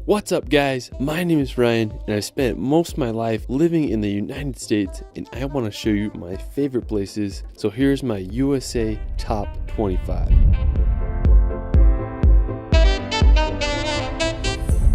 What's up guys, my name is Ryan and I spent most of my life living in the United States and I want to show you my favorite places. So here's my USA top 25.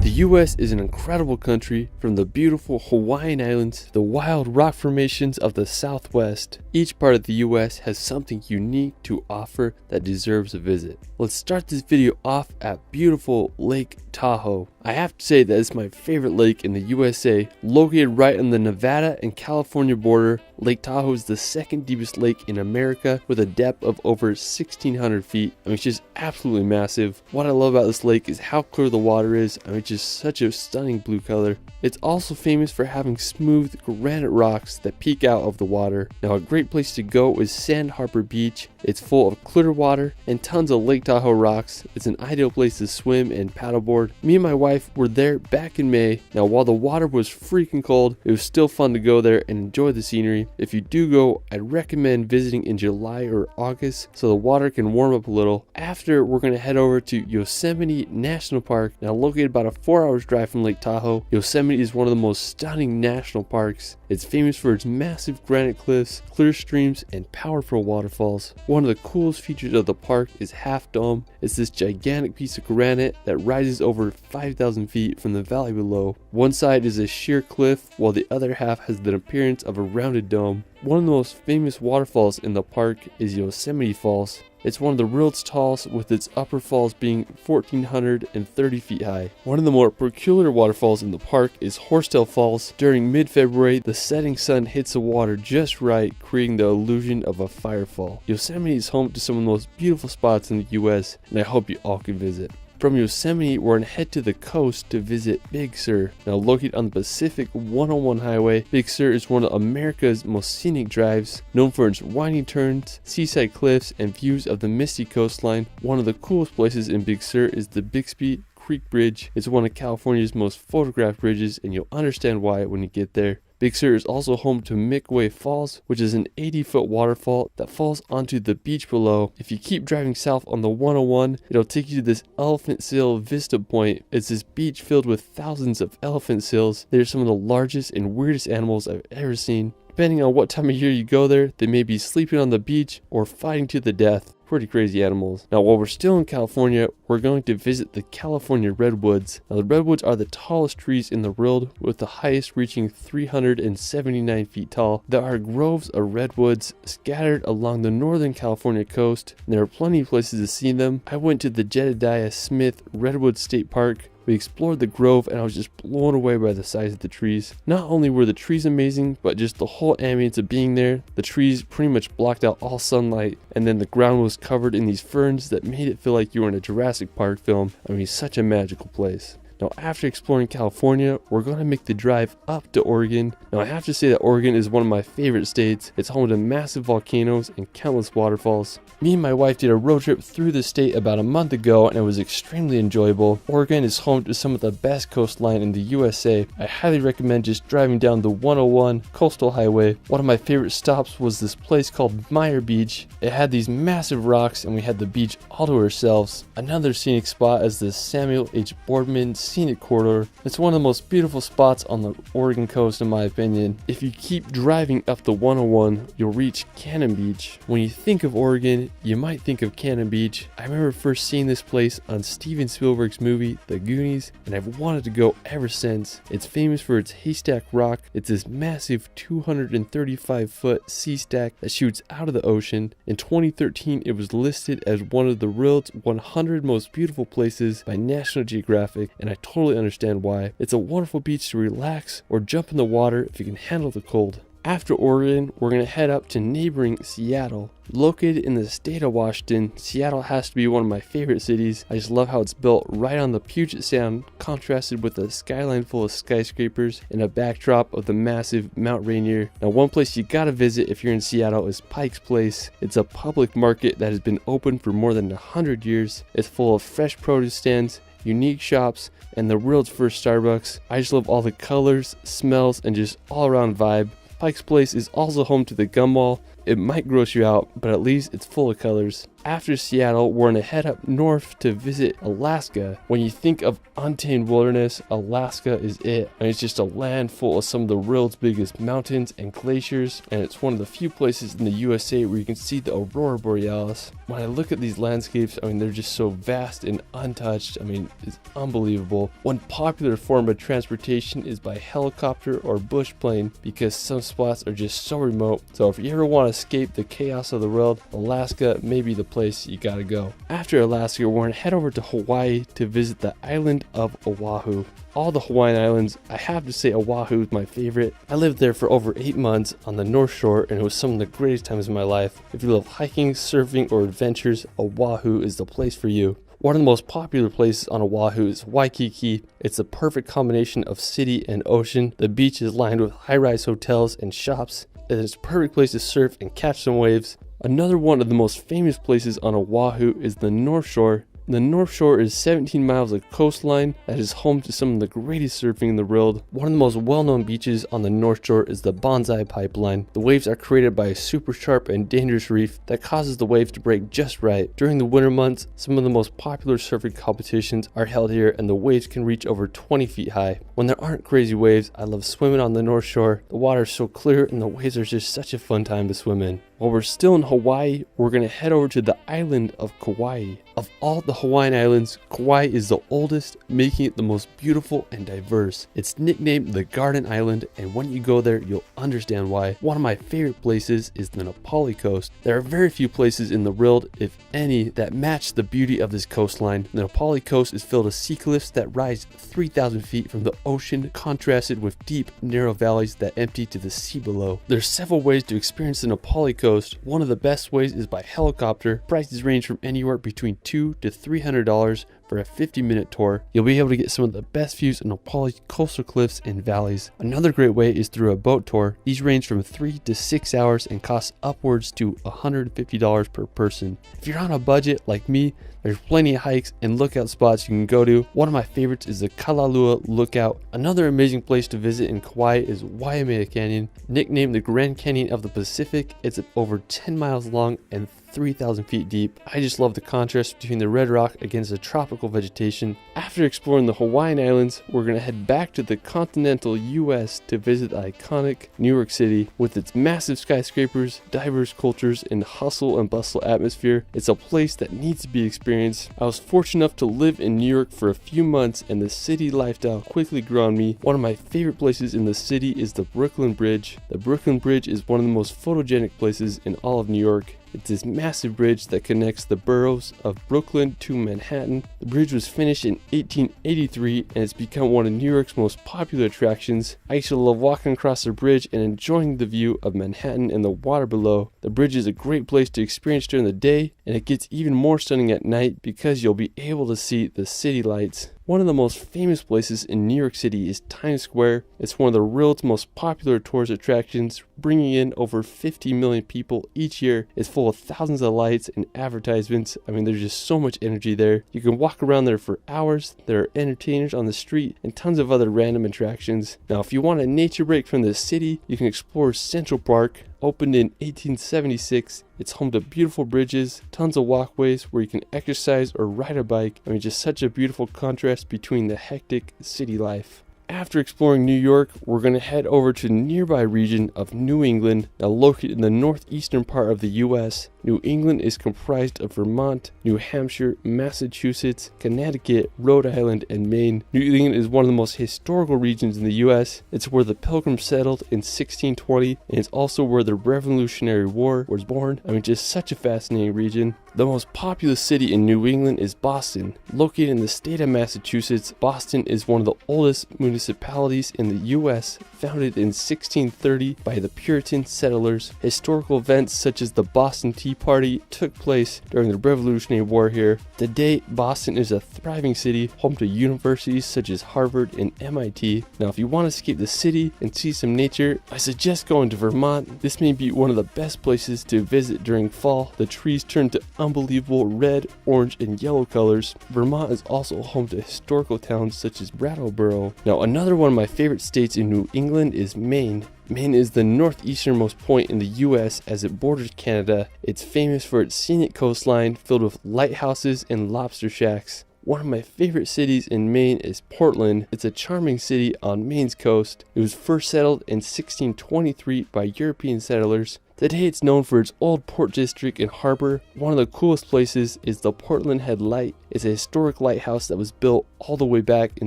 The US is an incredible country, from the beautiful Hawaiian Islands to the wild rock formations of the Southwest. Each part of the US has something unique to offer that deserves a visit. Let's start this video off at beautiful Lake Tahoe. I have to say that it's my favorite lake in the USA. Located right on the Nevada and California border, Lake Tahoe is the second deepest lake in America with a depth of over 1,600 feet. It's just absolutely massive. What I love about this lake is how clear the water is. It's just such a stunning blue color. It's also famous for having smooth granite rocks that peek out of the water. Now a great place to go is Sand Harbor Beach. It's full of clear water and tons of Lake Tahoe rocks. It's an ideal place to swim and paddleboard. Me and my wife were there back in May. Now while the water was freaking cold, it was still fun to go there and enjoy the scenery. If you do go, I'd recommend visiting in July or August so the water can warm up a little. After, we're going to head over to Yosemite National Park. Now located about a 4 hours drive from Lake Tahoe, Yosemite is one of the most stunning national parks. It's famous for its massive granite cliffs, clear streams, and powerful waterfalls. One of the coolest features of the park is Half Dome. It's this gigantic piece of granite that rises over 5,000 feet from the valley below. One side is a sheer cliff, while the other half has the appearance of a rounded dome. One of the most famous waterfalls in the park is Yosemite Falls. It's one of the world's tallest, with its upper falls being 1,430 feet high. One of the more peculiar waterfalls in the park is Horsetail Falls. During mid-February, the setting sun hits the water just right, creating the illusion of a firefall. Yosemite is home to some of the most beautiful spots in the US, and I hope you all can visit. From Yosemite, we're going to head to the coast to visit Big Sur. Now located on the Pacific 101 highway, Big Sur is one of America's most scenic drives, known for its winding turns, seaside cliffs, and views of the misty coastline. One of the coolest places in Big Sur is the Bixby Creek Bridge. It's one of California's most photographed bridges, and you'll understand why when you get there. Big Sur is also home to Midway Falls, which is an 80-foot waterfall that falls onto the beach below. If you keep driving south on the 101, it'll take you to this Elephant Seal Vista Point. It's this beach filled with thousands of elephant seals. They're some of the largest and weirdest animals I've ever seen. Depending on what time of year you go there, they may be sleeping on the beach or fighting to the death. Pretty crazy animals. Now while we're still in California, we're going to visit the California redwoods. Now the redwoods are the tallest trees in the world, with the highest reaching 379 feet tall. There are groves of redwoods scattered along the northern California coast, and there are plenty of places to see them. I went to the Jedediah Smith Redwood State Park. We explored the grove and I was just blown away by the size of the trees. Not only were the trees amazing, but just the whole ambience of being there. The trees pretty much blocked out all sunlight, and then the ground was covered in these ferns that made it feel like you were in a Jurassic Park film. Such a magical place. Now after exploring California, we're going to make the drive up to Oregon. Now I have to say that Oregon is one of my favorite states. It's home to massive volcanoes and countless waterfalls. Me and my wife did a road trip through the state about a month ago and it was extremely enjoyable. Oregon is home to some of the best coastline in the USA. I highly recommend just driving down the 101 Coastal Highway. One of my favorite stops was this place called Meyer Beach. It had these massive rocks and we had the beach all to ourselves. Another scenic spot is the Samuel H. Boardman Scenic Corridor. It's one of the most beautiful spots on the Oregon coast in my opinion. If you keep driving up the 101, you'll reach Cannon Beach. When you think of Oregon, you might think of Cannon Beach. I remember first seeing this place on Steven Spielberg's movie The Goonies, and I've wanted to go ever since. It's famous for its Haystack Rock. It's this massive 235-foot sea stack that shoots out of the ocean. In 2013, it was listed as one of the world's 100 most beautiful places by National Geographic, and I totally understand why. It's a wonderful beach to relax or jump in the water if you can handle the cold. After Oregon, we're going to head up to neighboring Seattle. Located in the state of Washington, Seattle has to be one of my favorite cities. I just love how it's built right on the Puget Sound, contrasted with a skyline full of skyscrapers and a backdrop of the massive Mount Rainier. Now one place you gotta visit if you're in Seattle is Pike's Place. It's a public market that has been open for more than 100 years. It's full of fresh produce stands, unique shops, and the world's first Starbucks. I just love all the colors, smells, and just all around vibe. Pike's Place is also home to the Gum Mall. it might gross you out, but at least it's full of colors. After Seattle, we're gonna head up north to visit Alaska. When you think of untamed wilderness, Alaska is it. And it's just a land full of some of the world's biggest mountains and glaciers, and it's one of the few places in the USA where you can see the aurora borealis. When I look at these landscapes, I mean, they're just so vast and untouched. I mean, it's unbelievable. One popular form of transportation is by helicopter or bush plane because some spots are just so remote. So if you ever want to escape the chaos of the world, Alaska may be the place you gotta go. After Alaska, we're gonna head over to Hawaii to visit the island of Oahu. All the Hawaiian Islands, I have to say Oahu is my favorite. I lived there for over 8 months on the North Shore, and it was some of the greatest times of my life. If you love hiking, surfing, or adventures, Oahu is the place for you. One of the most popular places on Oahu is Waikiki. It's a perfect combination of city and ocean. The beach is lined with high-rise hotels and shops. It is a perfect place to surf and catch some waves. Another one of the most famous places on Oahu is the North Shore. The North Shore is 17 miles of coastline that is home to some of the greatest surfing in the world. One of the most well-known beaches on the North Shore is the Banzai Pipeline. The waves are created by a super sharp and dangerous reef that causes the waves to break just right. During the winter months, some of the most popular surfing competitions are held here, and the waves can reach over 20 feet high. When there aren't crazy waves, I love swimming on the North Shore. The water is so clear and the waves are just such a fun time to swim in. While we're still in Hawaii, we're going to head over to the island of Kauai. Of all the Hawaiian islands, Kauai is the oldest, making it the most beautiful and diverse. It's nicknamed the Garden Island, and when you go there, you'll understand why. One of my favorite places is the Na Pali Coast. There are very few places in the world, if any, that match the beauty of this coastline. The Na Pali Coast is filled with sea cliffs that rise 3,000 feet from the ocean, contrasted with deep, narrow valleys that empty to the sea below. There's several ways to experience the Na Pali Coast. One of the best ways is by helicopter. Prices range from anywhere between $200 to $300 for a 50-minute tour. You'll be able to get some of the best views of Na Pali coastal cliffs and valleys. Another great way is through a boat tour. These range from 3 to 6 hours and cost upwards to $150 per person. If you're on a budget like me, there's plenty of hikes and lookout spots you can go to. One of my favorites is the Kalalua Lookout. Another amazing place to visit in Kauai is Waimea Canyon. Nicknamed the Grand Canyon of the Pacific, it's over 10 miles long and 3,000 feet deep. I just love the contrast between the red rock against the tropical vegetation. After exploring the Hawaiian Islands, we're going to head back to the continental US to visit the iconic New York City. With its massive skyscrapers, diverse cultures, and hustle and bustle atmosphere, it's a place that needs to be experienced. I was fortunate enough to live in New York for a few months, and the city lifestyle quickly grew on me. One of my favorite places in the city is the Brooklyn Bridge. The Brooklyn Bridge is one of the most photogenic places in all of New York. It's this massive bridge that connects the boroughs of Brooklyn to Manhattan. The bridge was finished in 1883 and it's become one of New York's most popular attractions. I used to love walking across the bridge and enjoying the view of Manhattan and the water below. The bridge is a great place to experience during the day, and it gets even more stunning at night because you'll be able to see the city lights. One of the most famous places in New York City is Times Square. It's one of the world's most popular tourist attractions, bringing in over 50 million people each year. It's full of thousands of lights and advertisements. I mean, there's just so much energy there. You can walk around there for hours. There are entertainers on the street and tons of other random attractions. Now, if you want a nature break from the city, you can explore Central Park. Opened in 1876, it's home to beautiful bridges, tons of walkways where you can exercise or ride a bike. I mean, just such a beautiful contrast between the hectic city life. After exploring New York, we're going to head over to the nearby region of New England, now located in the northeastern part of the US. New England is comprised of Vermont, New Hampshire, Massachusetts, Connecticut, Rhode Island, and Maine. New England is one of the most historical regions in the US. It's where the Pilgrims settled in 1620, and it's also where the Revolutionary War was born. I mean, just such a fascinating region. The most populous city in New England is Boston. Located in the state of Massachusetts, Boston is one of the oldest municipalities in the U.S., founded in 1630 by the Puritan settlers. Historical events such as the Boston Tea Party took place during the Revolutionary War here. Today, Boston is a thriving city, home to universities such as Harvard and MIT. Now, if you want to escape the city and see some nature, I suggest going to Vermont. This may be one of the best places to visit during fall. The trees turn to unbelievable red, orange, and yellow colors. Vermont is also home to historical towns such as Brattleboro. Now, another one of my favorite states in New England England is Maine. Maine is the northeasternmost point in the US as it borders Canada. It's famous for its scenic coastline filled with lighthouses and lobster shacks. One of my favorite cities in Maine is Portland. It's a charming city on Maine's coast. It was first settled in 1623 by European settlers. Today it's known for its old port district and harbor. One of the coolest places is the Portland Head Light. It's a historic lighthouse that was built all the way back in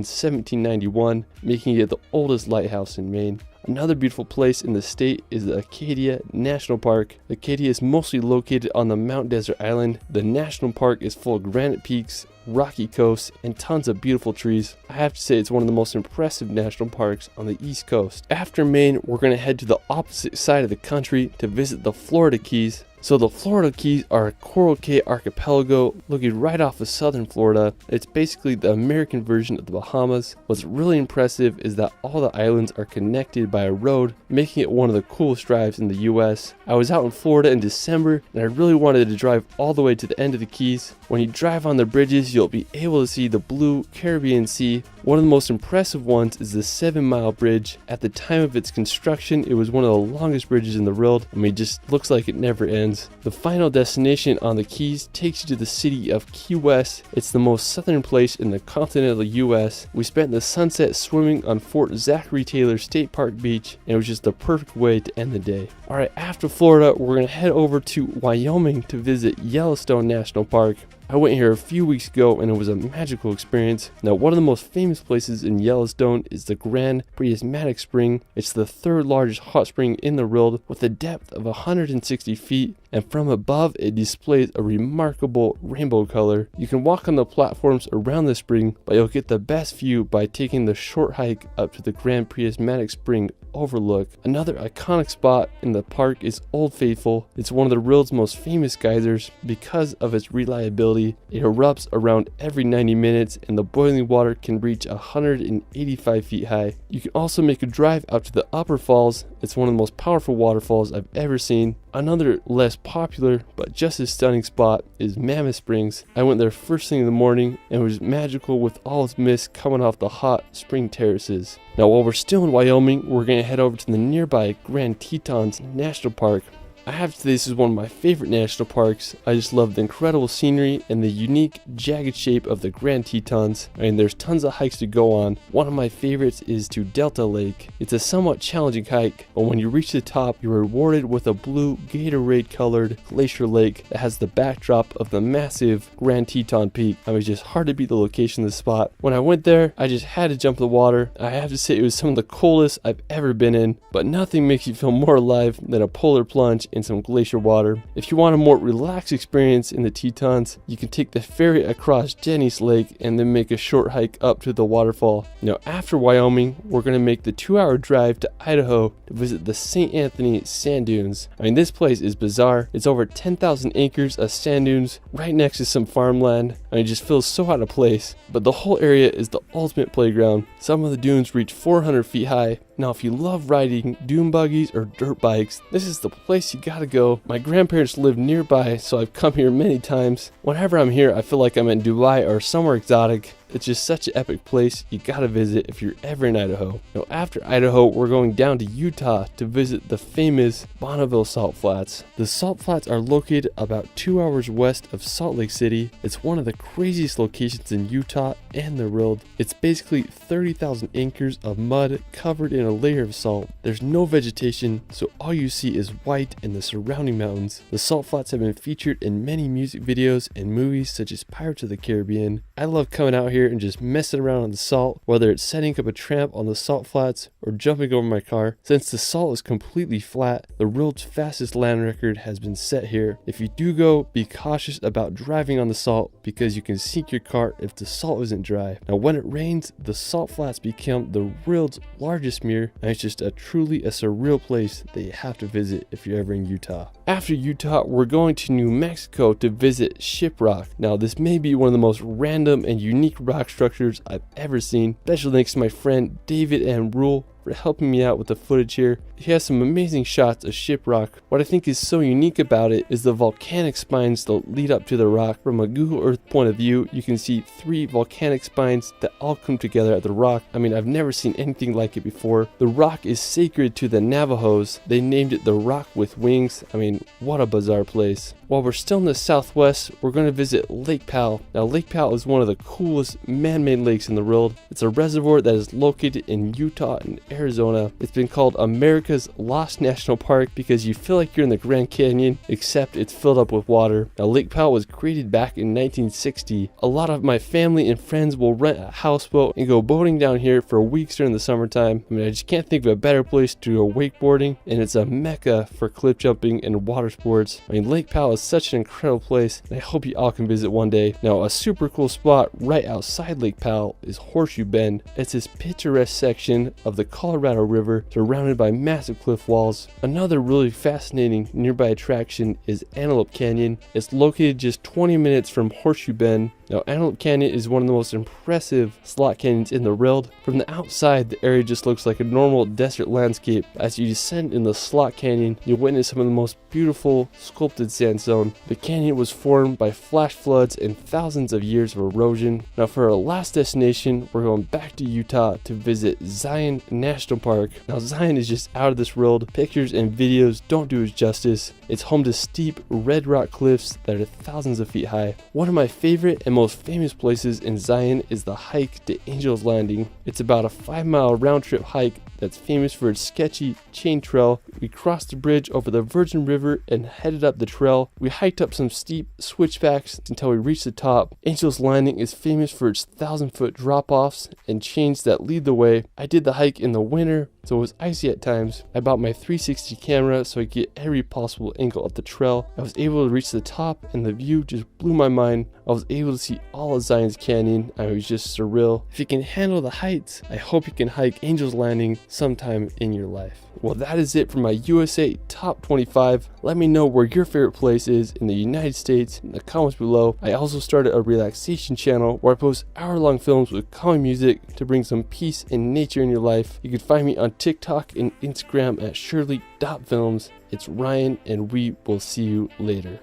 1791, making it the oldest lighthouse in Maine. Another beautiful place in the state is the Acadia National Park. Acadia is mostly located on the Mount Desert Island. The national park is full of granite peaks, rocky coasts, and tons of beautiful trees. I have to say it's one of the most impressive national parks on the East Coast. After Maine, we're going to head to the opposite side of the country to visit the Florida Keys. So the Florida Keys are a Coral Cay archipelago located right off of southern Florida. It's basically the American version of the Bahamas. What's really impressive is that all the islands are connected by a road, making it one of the coolest drives in the US. I was out in Florida in December and I really wanted to drive all the way to the end of the Keys. When you drive on the bridges, you'll be able to see the blue Caribbean Sea. One of the most impressive ones is the 7 Mile Bridge. At the time of its construction, it was one of the longest bridges in the world. I mean, it just looks like it never ends. The final destination on the Keys takes you to the city of Key West. It's the most southern place in the continental US. We spent the sunset swimming on Fort Zachary Taylor State Park Beach, and it was just the perfect way to end the day. Alright, after Florida, we're going to head over to Wyoming to visit Yellowstone National Park. I went here a few weeks ago and it was a magical experience. Now, one of the most famous places in Yellowstone is the Grand Prismatic Spring. It's the third largest hot spring in the world with a depth of 160 feet, and from above it displays a remarkable rainbow color. You can walk on the platforms around the spring, but you'll get the best view by taking the short hike up to the Grand Prismatic Spring overlook. Another iconic spot in the park is Old Faithful. It's one of the world's most famous geysers because of its reliability. It erupts around every 90 minutes and the boiling water can reach 185 feet high. You can also make a drive out to the Upper Falls. It's one of the most powerful waterfalls I've ever seen. Another less popular but just as stunning spot is Mammoth Springs. I went there first thing in the morning and it was magical with all its mist coming off the hot spring terraces. Now, while we're still in Wyoming, we're going to head over to the nearby Grand Tetons National Park. I have to say this is one of my favorite national parks. I just love the incredible scenery and the unique jagged shape of the Grand Tetons. I mean, there's tons of hikes to go on. One of my favorites is to Delta Lake. It's a somewhat challenging hike, but when you reach the top, you're rewarded with a blue Gatorade colored glacier lake that has the backdrop of the massive Grand Teton Peak. I mean, it's just hard to beat the location of the spot. When I went there, I just had to jump in the water. I have to say it was some of the coolest I've ever been in, but nothing makes you feel more alive than a polar plunge in some glacier water. If you want a more relaxed experience in the Tetons, you can take the ferry across Jenny's Lake and then make a short hike up to the waterfall. Now, after Wyoming, we're going to make the 2-hour drive to Idaho to visit the St. Anthony Sand Dunes. I mean, this place is bizarre. It's over 10,000 acres of sand dunes right next to some farmland. I mean, it just feels so out of place. But the whole area is the ultimate playground. Some of the dunes reach 400 feet high. Now, if you love riding dune buggies or dirt bikes, this is the place you gotta go. My grandparents live nearby, so I've come here many times. Whenever I'm here, I feel like I'm in Dubai or somewhere exotic. It's just such an epic place you gotta visit if you're ever in Idaho. Now, after Idaho, we're going down to Utah to visit the famous Bonneville Salt Flats. The Salt Flats are located about 2 hours west of Salt Lake City. It's one of the craziest locations in Utah and the world. It's basically 30,000 acres of mud covered in a layer of salt. There's no vegetation, so all you see is white and the surrounding mountains. The Salt Flats have been featured in many music videos and movies such as Pirates of the Caribbean. I love coming out here and just messing around on the salt, whether it's setting up a tramp on the Salt Flats or jumping over my car. Since the salt is completely flat, the world's fastest land record has been set here. If you do go, be cautious about driving on the salt because you can sink your car if the salt isn't dry. Now, when it rains, the Salt Flats become the world's largest mirror, and it's just truly a surreal place that you have to visit if you're ever in Utah. After Utah, we're going to New Mexico to visit Shiprock. Now, this may be one of the most random and unique rock structures I've ever seen. Special thanks to my friend David and Rule. for helping me out with the footage here. He has some amazing shots of Shiprock. What I think is so unique about it is the volcanic spines that lead up to the rock. From a Google Earth point of view, you can see 3 volcanic spines that all come together at the rock. I mean, I've never seen anything like it before. The rock is sacred to the Navajos. They named it the Rock with Wings. I mean, what a bizarre place. While we're still in the southwest, we're going to visit Lake Powell. Now, Lake Powell is one of the coolest man-made lakes in the world. It's a reservoir that is located in Utah and Arizona. It's been called America's Lost National Park because you feel like you're in the Grand Canyon, except it's filled up with water. Now, Lake Powell was created back in 1960. A lot of my family and friends will rent a houseboat and go boating down here for weeks during the summertime. I mean, I just can't think of a better place to go wakeboarding, and it's a mecca for cliff jumping and water sports. I mean, Lake Powell is such an incredible place, and I hope you all can visit one day. Now, a super cool spot right outside Lake Powell is Horseshoe Bend. It's this picturesque section of the Colorado River surrounded by massive cliff walls. Another really fascinating nearby attraction is Antelope Canyon. It's located just 20 minutes from Horseshoe Bend. Now, Antelope Canyon is one of the most impressive slot canyons in the world. From the outside, the area just looks like a normal desert landscape. As you descend in the slot canyon, you'll witness some of the most beautiful sculpted sandstone. The canyon was formed by flash floods and thousands of years of erosion. Now, for our last destination, we're going back to Utah to visit Zion National Park. Now, Zion is just out of this world. Pictures and videos don't do it justice. It's home to steep red rock cliffs that are thousands of feet high. One of my favorite and most famous places in Zion is the hike to Angel's Landing. It's about a 5-mile round-trip hike that's famous for its sketchy chain trail. We crossed the bridge over the Virgin River and headed up the trail. We hiked up some steep switchbacks until we reached the top. Angel's Landing is famous for its 1,000-foot drop-offs and chains that lead the way. I did the hike in the winter, so it was icy at times. I bought my 360 camera so I could get every possible angle of the trail. I was able to reach the top and the view just blew my mind. I was able to see all of Zion's Canyon. I was just surreal. If you can handle the heights, I hope you can hike Angel's Landing sometime in your life. Well, that is it for my USA Top 25. Let me know where your favorite place is in the United States in the comments below. I also started a relaxation channel where I post hour-long films with calming music to bring some peace and nature in your life. You can find me on TikTok and Instagram at shirley.films. It's Ryan, and we will see you later.